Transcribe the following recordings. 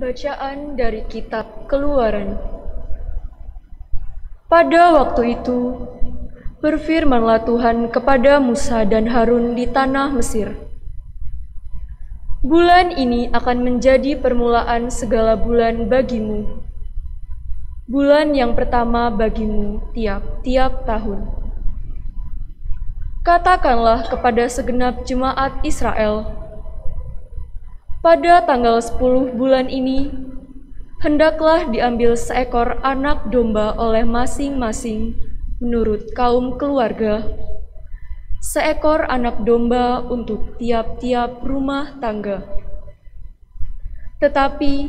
Bacaan dari Kitab Keluaran. Pada waktu itu, berfirmanlah Tuhan kepada Musa dan Harun di tanah Mesir. Bulan ini akan menjadi permulaan segala bulan bagimu. Bulan yang pertama bagimu tiap-tiap tahun. Katakanlah kepada segenap jemaat Israel, pada tanggal 10 bulan ini, hendaklah diambil seekor anak domba oleh masing-masing menurut kaum keluarga, seekor anak domba untuk tiap-tiap rumah tangga. Tetapi,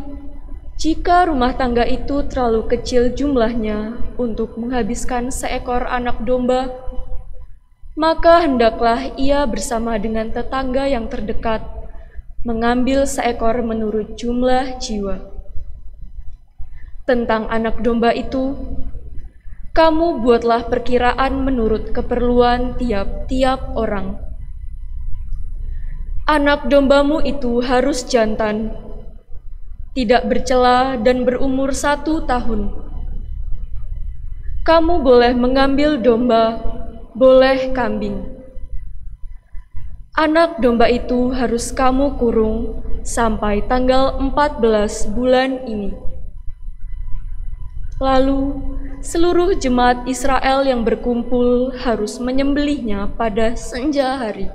jika rumah tangga itu terlalu kecil jumlahnya untuk menghabiskan seekor anak domba, maka hendaklah ia bersama dengan tetangga yang terdekat mengambil seekor menurut jumlah jiwa. Tentang anak domba itu, kamu buatlah perkiraan menurut keperluan tiap-tiap orang. Anak dombamu itu harus jantan, tidak bercela dan berumur 1 tahun. Kamu boleh mengambil domba, boleh kambing. Anak domba itu harus kamu kurung sampai tanggal 14 bulan ini. Lalu, seluruh jemaat Israel yang berkumpul harus menyembelihnya pada senja hari.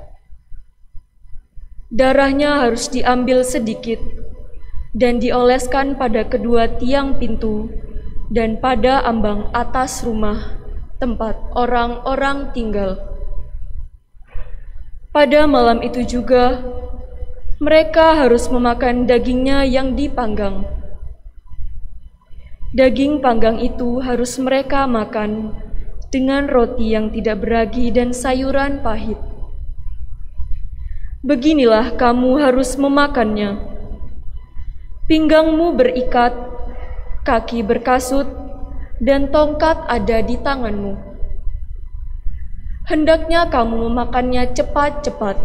Darahnya harus diambil sedikit dan dioleskan pada kedua tiang pintu dan pada ambang atas rumah tempat orang-orang tinggal. Pada malam itu juga, mereka harus memakan dagingnya yang dipanggang. Daging panggang itu harus mereka makan dengan roti yang tidak beragi dan sayuran pahit. Beginilah kamu harus memakannya. Pinggangmu berikat, kaki berkasut, dan tongkat ada di tanganmu. Hendaknya kamu memakannya cepat-cepat.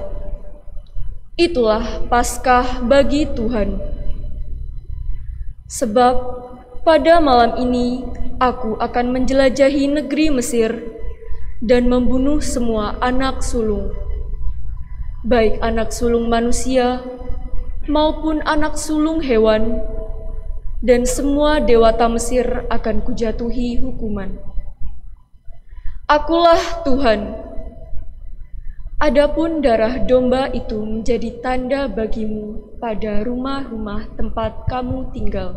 Itulah Paskah bagi Tuhan. Sebab pada malam ini aku akan menjelajahi negeri Mesir dan membunuh semua anak sulung, baik anak sulung manusia maupun anak sulung hewan, dan semua dewata Mesir akan kujatuhi hukuman. Akulah Tuhan. Adapun darah domba itu menjadi tanda bagimu pada rumah-rumah tempat kamu tinggal.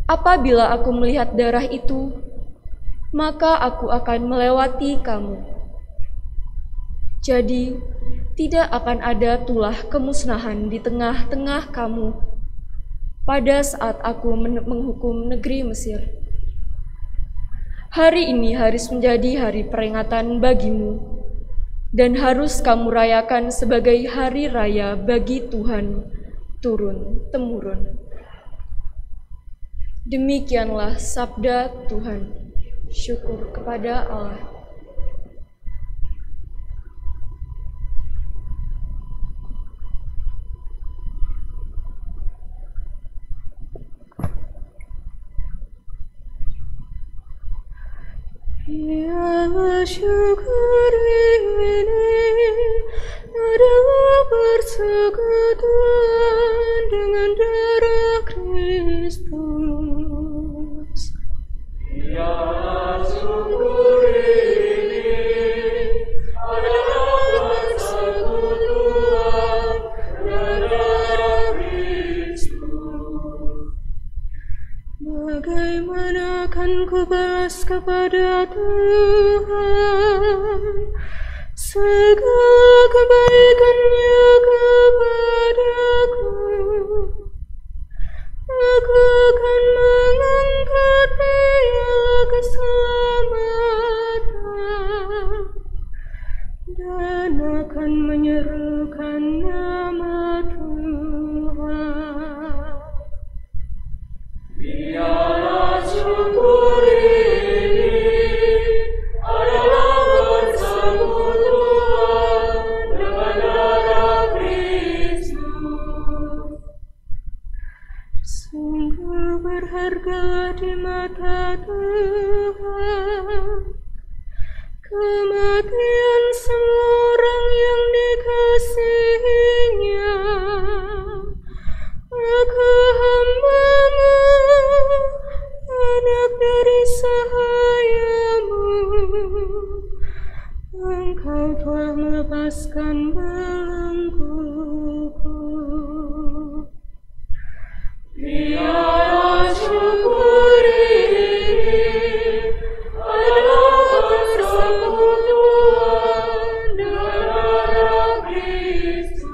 Apabila aku melihat darah itu, maka aku akan melewati kamu. Jadi, tidak akan ada tulah kemusnahan di tengah-tengah kamu pada saat aku menghukum negeri Mesir. Hari ini harus menjadi hari peringatan bagimu, dan harus kamu rayakan sebagai hari raya bagi Tuhan turun-temurun. Demikianlah sabda Tuhan. Syukur kepada Allah. Ya syukur ini adalah persekutuan dengan darah Kristus. Ya syukur ini adalah persekutuan dengan darah Kristus. Bagaimana akan ku balas kepada Tuhan segala kebaikan-Nya kepadaku? Aku akan mengangkat piala keselamatan dan akan menyerukan nama Tuhan. Piala syukur ini adalah persekutuan dengan darah Kristus. berharga di mata Tuhan. Kematian semua orang yang dikasihinya. Aku hamba-Mu, anak dari sahayamu. Engkau telah melepaskan belengguku. Biarlah syukur ini adalah persekutuan darah Kristus.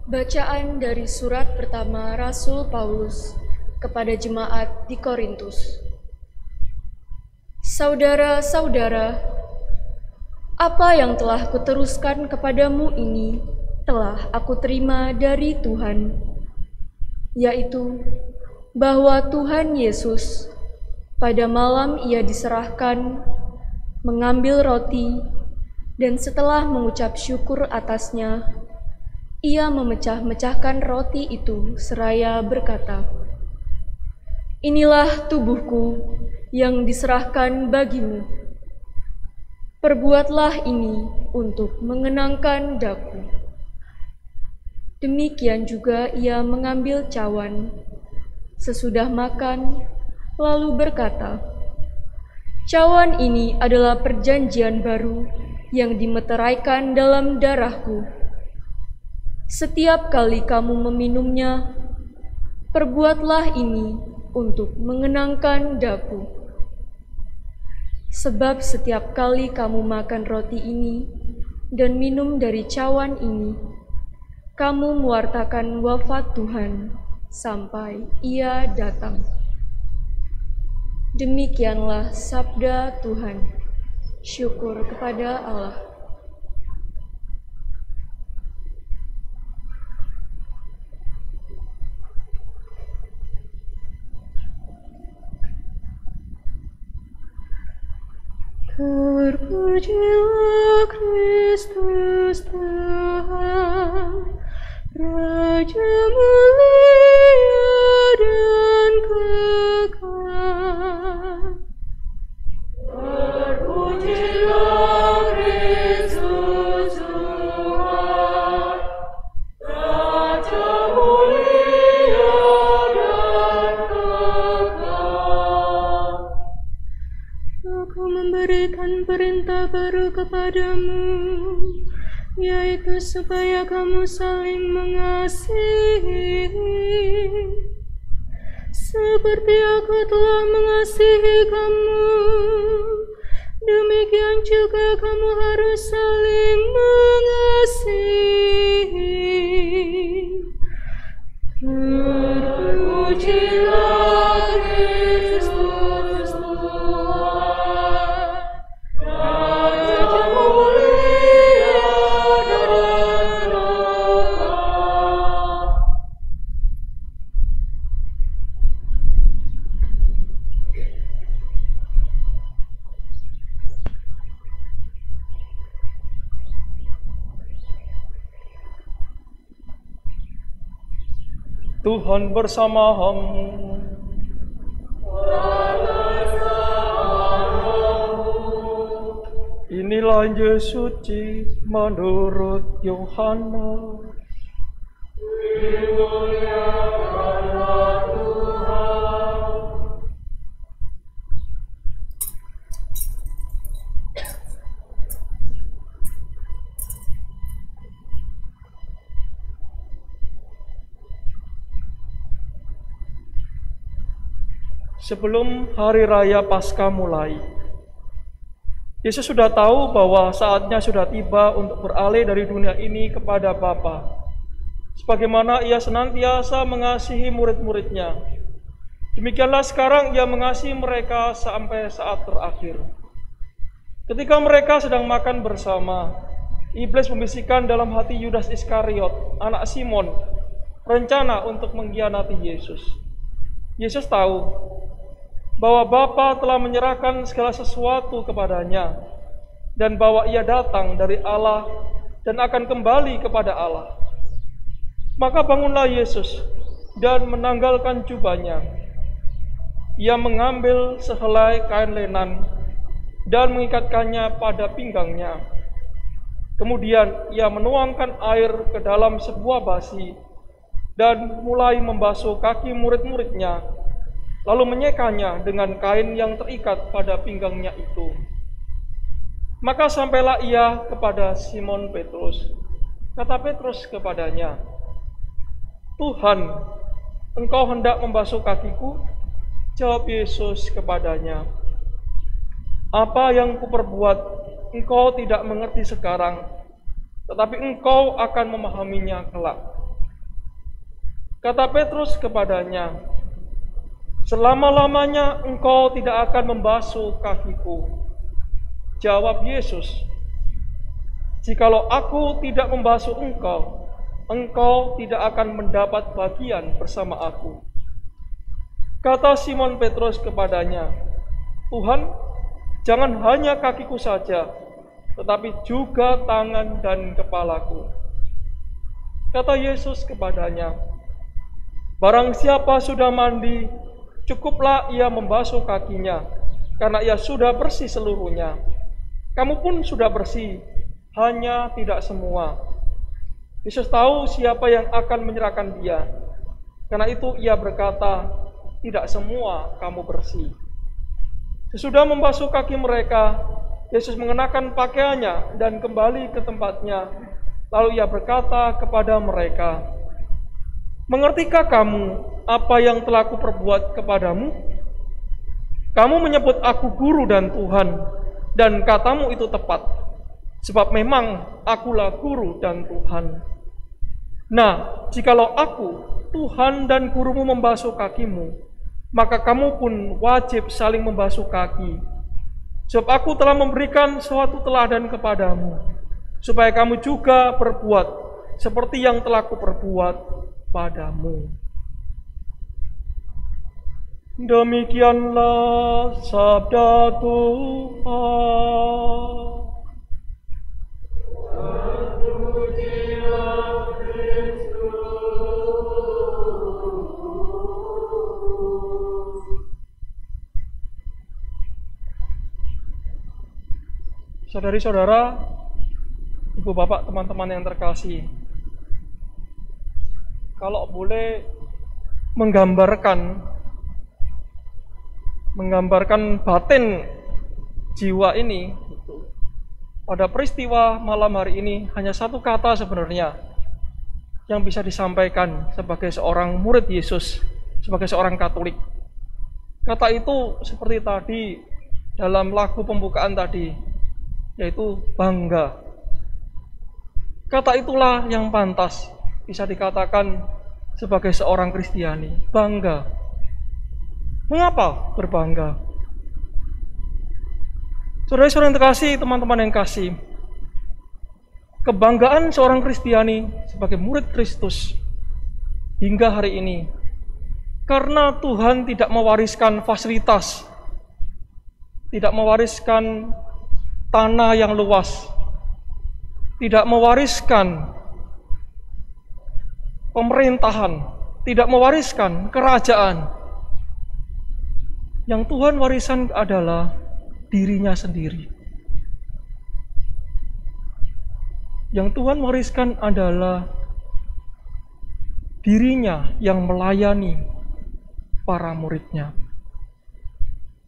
Bacaan dari surat pertama Rasul Paulus kepada jemaat di Korintus. Saudara-saudara, apa yang telah kuteruskan kepadamu ini telah aku terima dari Tuhan, yaitu bahwa Tuhan Yesus pada malam Ia diserahkan mengambil roti, dan setelah mengucap syukur atasnya, Ia memecah-mecahkan roti itu seraya berkata, "Inilah tubuhku yang diserahkan bagimu. Perbuatlah ini untuk mengenangkan daku." Demikian juga Ia mengambil cawan sesudah makan, lalu berkata, "Cawan ini adalah perjanjian baru yang dimeteraikan dalam darahku. Setiap kali kamu meminumnya, perbuatlah ini untuk mengenangkan daku. Sebab setiap kali kamu makan roti ini dan minum dari cawan ini, kamu mewartakan wafat Tuhan sampai Ia datang." Demikianlah sabda Tuhan. Syukur kepada Allah. Terpujilah Kristus Tuhan, Raja mulia dan kekal. Terpujilah Kristus Tuhan, Raja mulia dan kekal. Aku memberikan perintah baru kepadamu, yaitu supaya kamu saling mengasihi. Seperti aku telah mengasihi kamu, demikian juga kamu harus saling mengasihi. Terpujilah Kristus Tuhan, Raja mulia dan kekal. Tuhan bersamamu. Inilah Injil suci menurut Yohanes. Dimuliakanlah Tuhan. Sebelum hari raya Paskah mulai, Yesus sudah tahu bahwa saatnya sudah tiba untuk beralih dari dunia ini kepada Bapa. Sebagaimana Ia senantiasa mengasihi murid-muridnya, demikianlah sekarang Ia mengasihi mereka sampai saat terakhir. Ketika mereka sedang makan bersama, iblis membisikkan dalam hati Yudas Iskariot, anak Simon, rencana untuk mengkhianati Yesus. Yesus tahu bahwa Bapa telah menyerahkan segala sesuatu kepadanya, dan bahwa ia datang dari Allah dan akan kembali kepada Allah. Maka bangunlah Yesus dan menanggalkan jubahnya. Ia mengambil sehelai kain lenan dan mengikatkannya pada pinggangnya. Kemudian ia menuangkan air ke dalam sebuah basi dan mulai membasuh kaki murid-muridnya, lalu menyekanya dengan kain yang terikat pada pinggangnya itu. Maka sampailah ia kepada Simon Petrus. Kata Petrus kepadanya, "Tuhan, engkau hendak membasuh kakiku?" Jawab Yesus kepadanya, "Apa yang kuperbuat engkau tidak mengerti sekarang, tetapi engkau akan memahaminya kelak." Kata Petrus kepadanya, "Selama-lamanya engkau tidak akan membasuh kakiku." Jawab Yesus, "Jikalau aku tidak membasuh engkau, engkau tidak akan mendapat bagian bersama aku." Kata Simon Petrus kepadanya, "Tuhan, jangan hanya kakiku saja, tetapi juga tangan dan kepalaku." Kata Yesus kepadanya, "Barang siapa sudah mandi, cukuplah ia membasuh kakinya, karena ia sudah bersih seluruhnya. Kamu pun sudah bersih, hanya tidak semua." Yesus tahu siapa yang akan menyerahkan dia. Karena itu ia berkata, "Tidak semua kamu bersih." Sesudah membasuh kaki mereka, Yesus mengenakan pakaiannya dan kembali ke tempatnya. Lalu ia berkata kepada mereka, "Mengertikah kamu apa yang telah kuperbuat kepadamu? Kamu menyebut aku guru dan Tuhan, dan katamu itu tepat, sebab memang akulah guru dan Tuhan. Nah, jikalau aku, Tuhan dan gurumu membasuh kakimu, maka kamu pun wajib saling membasuh kaki. Sebab aku telah memberikan suatu teladan kepadamu, supaya kamu juga berbuat seperti yang telah kuperbuat padamu." Demikianlah sabda Tuhan. Saudari-saudara, ibu bapak, teman-teman yang terkasih, kalau boleh menggambarkan batin jiwa ini pada peristiwa malam hari ini, hanya satu kata sebenarnya yang bisa disampaikan sebagai seorang murid Yesus, sebagai seorang Katolik. Kata itu seperti tadi dalam lagu pembukaan tadi, yaitu bangga. Kata itulah yang pantas bisa dikatakan sebagai seorang Kristiani, bangga. Mengapa berbangga? Saudara-saudara yang terkasih, teman-teman yang kasih, kebanggaan seorang Kristiani sebagai murid Kristus hingga hari ini, karena Tuhan tidak mewariskan fasilitas, tidak mewariskan tanah yang luas, tidak mewariskan pemerintahan, tidak mewariskan kerajaan. Yang Tuhan warisan adalah dirinya sendiri. Yang Tuhan wariskan adalah dirinya yang melayani para muridnya.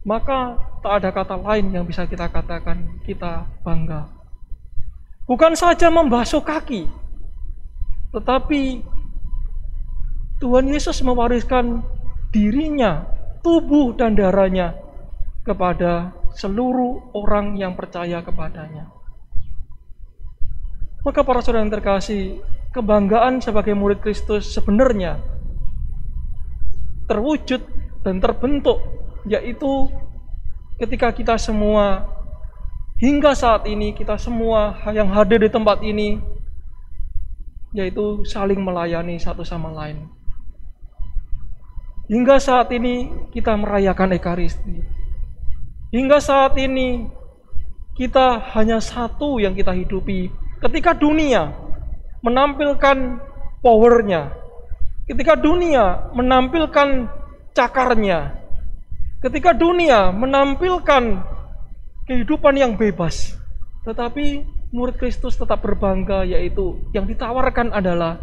Maka tak ada kata lain yang bisa kita katakan kita bangga. Bukan saja membasuh kaki, tetapi Tuhan Yesus mewariskan dirinya, tubuh dan darahnya kepada seluruh orang yang percaya kepadanya. Maka para saudara yang terkasih, kebanggaan sebagai murid Kristus sebenarnya terwujud dan terbentuk, yaitu ketika kita semua hingga saat ini, kita semua yang hadir di tempat ini, yaitu saling melayani satu sama lain. Hingga saat ini kita merayakan Ekaristi. Hingga saat ini kita hanya satu yang kita hidupi. Ketika dunia menampilkan powernya, ketika dunia menampilkan cakarnya, ketika dunia menampilkan kehidupan yang bebas, tetapi murid Kristus tetap berbangga, yaitu yang ditawarkan adalah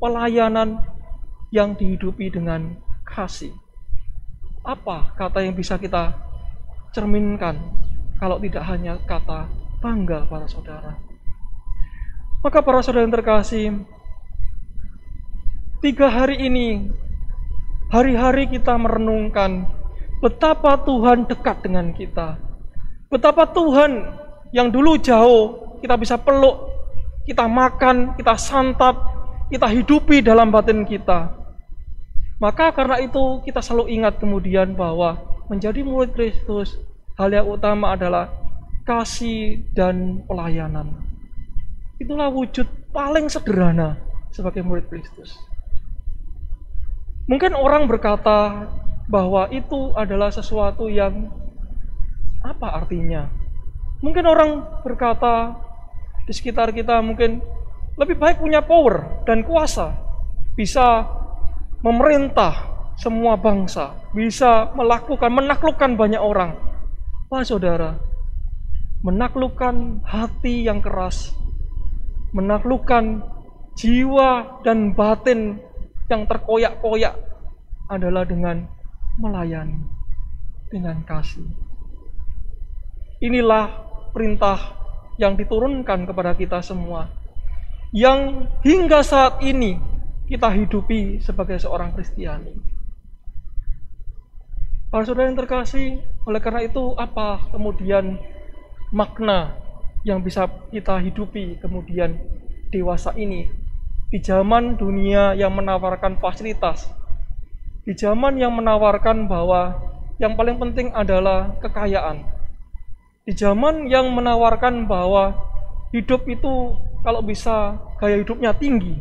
pelayanan yang dihidupi dengan kasih. Apa kata yang bisa kita cerminkan kalau tidak hanya kata bangga, para saudara? Maka para saudara yang terkasih, 3 hari ini, hari-hari kita merenungkan betapa Tuhan dekat dengan kita. Betapa Tuhan yang dulu jauh, kita bisa peluk, kita makan, kita santap, kita hidupi dalam batin kita. Maka karena itu kita selalu ingat kemudian bahwa menjadi murid Kristus, hal yang utama adalah kasih dan pelayanan. Itulah wujud paling sederhana sebagai murid Kristus. Mungkin orang berkata bahwa itu adalah sesuatu yang apa artinya? Mungkin orang berkata di sekitar kita mungkin lebih baik punya power dan kuasa, bisa memerintah semua bangsa, bisa menaklukkan banyak orang. Wah saudara, menaklukkan hati yang keras, menaklukkan jiwa dan batin yang terkoyak-koyak adalah dengan melayani, dengan kasih. Inilah perintah yang diturunkan kepada kita semua, yang hingga saat ini kita hidupi sebagai seorang Kristiani. Para saudara yang terkasih, oleh karena itu apa kemudian makna yang bisa kita hidupi kemudian dewasa ini, di zaman dunia yang menawarkan fasilitas, di zaman yang menawarkan bahwa yang paling penting adalah kekayaan, di zaman yang menawarkan bahwa hidup itu kalau bisa gaya hidupnya tinggi,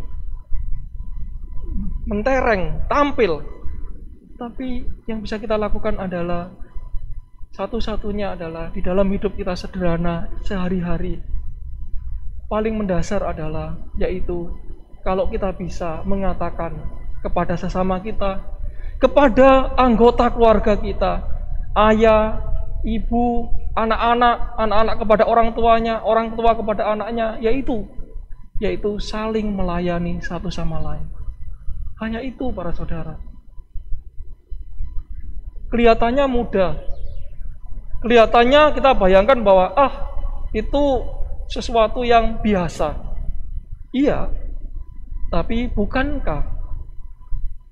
mentereng, tampil. Tapi yang bisa kita lakukan adalah satu-satunya adalah di dalam hidup kita sederhana sehari-hari. Paling mendasar adalah yaitu kalau kita bisa mengatakan kepada sesama kita, kepada anggota keluarga kita, ayah, ibu, anak-anak kepada orang tuanya, orang tua kepada anaknya, yaitu saling melayani satu sama lain. Hanya itu para saudara. Kelihatannya mudah. Kelihatannya kita bayangkan bahwa itu sesuatu yang biasa. Iya. Tapi bukankah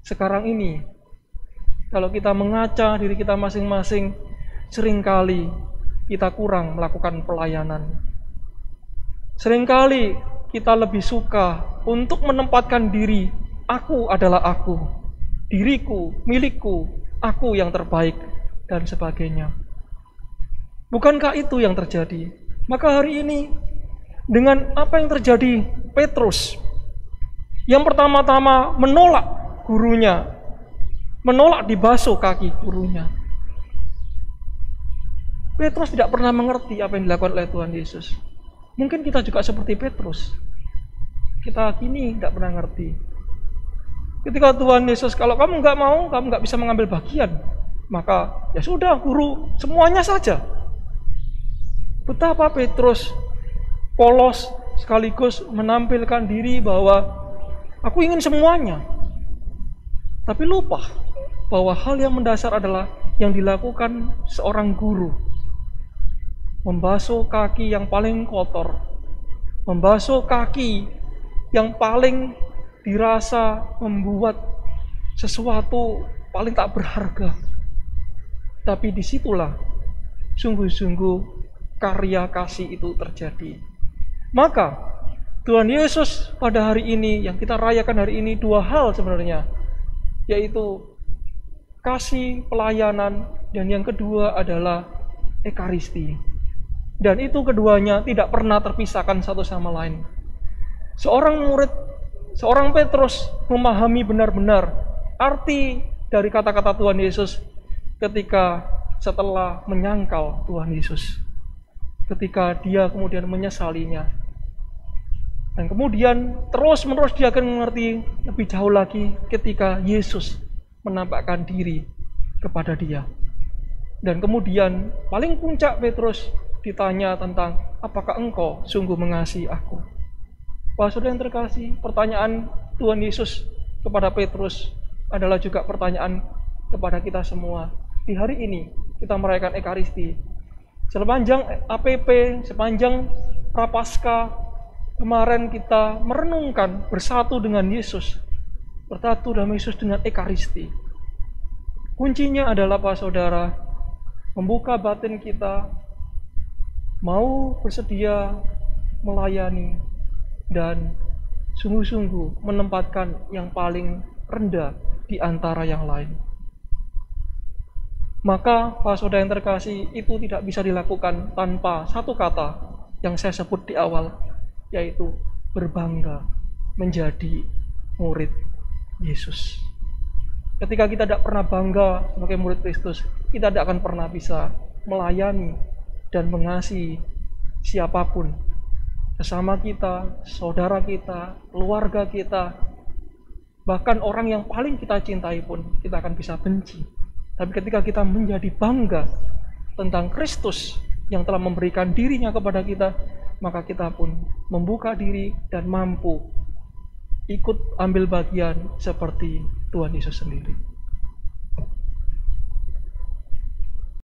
sekarang ini kalau kita mengaca diri kita masing-masing, seringkali kita kurang melakukan pelayanan. Seringkali kita lebih suka untuk menempatkan diri, aku adalah aku, diriku, milikku, aku yang terbaik, dan sebagainya. Bukankah itu yang terjadi? Maka hari ini, dengan apa yang terjadi Petrus, yang pertama-tama menolak gurunya, menolak dibasuh kaki gurunya. Petrus tidak pernah mengerti apa yang dilakukan oleh Tuhan Yesus. Mungkin kita juga seperti Petrus. Kita kini tidak pernah ngerti. Ketika Tuhan Yesus, kalau kamu nggak mau, kamu nggak bisa mengambil bagian, maka ya sudah, guru semuanya saja. Betapa Petrus polos sekaligus menampilkan diri bahwa aku ingin semuanya. Tapi lupa bahwa hal yang mendasar adalah yang dilakukan seorang guru. Membasuh kaki yang paling kotor, membasuh kaki yang paling dirasa membuat sesuatu paling tak berharga. Tapi disitulah sungguh-sungguh karya kasih itu terjadi. Maka Tuhan Yesus pada hari ini, yang kita rayakan hari ini, 2 hal sebenarnya, yaitu kasih, pelayanan, dan yang kedua adalah Ekaristi. Dan itu keduanya tidak pernah terpisahkan satu sama lain. Seorang murid, seorang Petrus memahami benar-benar arti dari kata-kata Tuhan Yesus ketika setelah menyangkal Tuhan Yesus. ketika dia kemudian menyesalinya. Dan kemudian terus-menerus dia akan mengerti lebih jauh lagi ketika Yesus menampakkan diri kepada dia. Dan kemudian paling puncak Petrus ditanya tentang, apakah engkau sungguh mengasihi aku? Para saudara yang terkasih, pertanyaan Tuhan Yesus kepada Petrus adalah juga pertanyaan kepada kita semua. Di hari ini kita merayakan Ekaristi. Sepanjang APP, sepanjang Prapaskah, kemarin kita merenungkan bersatu dengan Yesus, bersatu dalam Yesus dengan Ekaristi. Kuncinya adalah para saudara, membuka batin kita, mau bersedia melayani, dan sungguh-sungguh menempatkan yang paling rendah di antara yang lain. Maka, para saudara yang terkasih, itu tidak bisa dilakukan tanpa satu kata yang saya sebut di awal, yaitu berbangga menjadi murid Yesus. Ketika kita tidak pernah bangga sebagai murid Kristus, kita tidak akan pernah bisa melayani dan mengasihi siapapun, sesama kita, saudara kita, keluarga kita, bahkan orang yang paling kita cintai pun kita akan bisa benci. Tapi ketika kita menjadi bangga tentang Kristus yang telah memberikan dirinya kepada kita, maka kita pun membuka diri dan mampu ikut ambil bagian seperti Tuhan Yesus sendiri.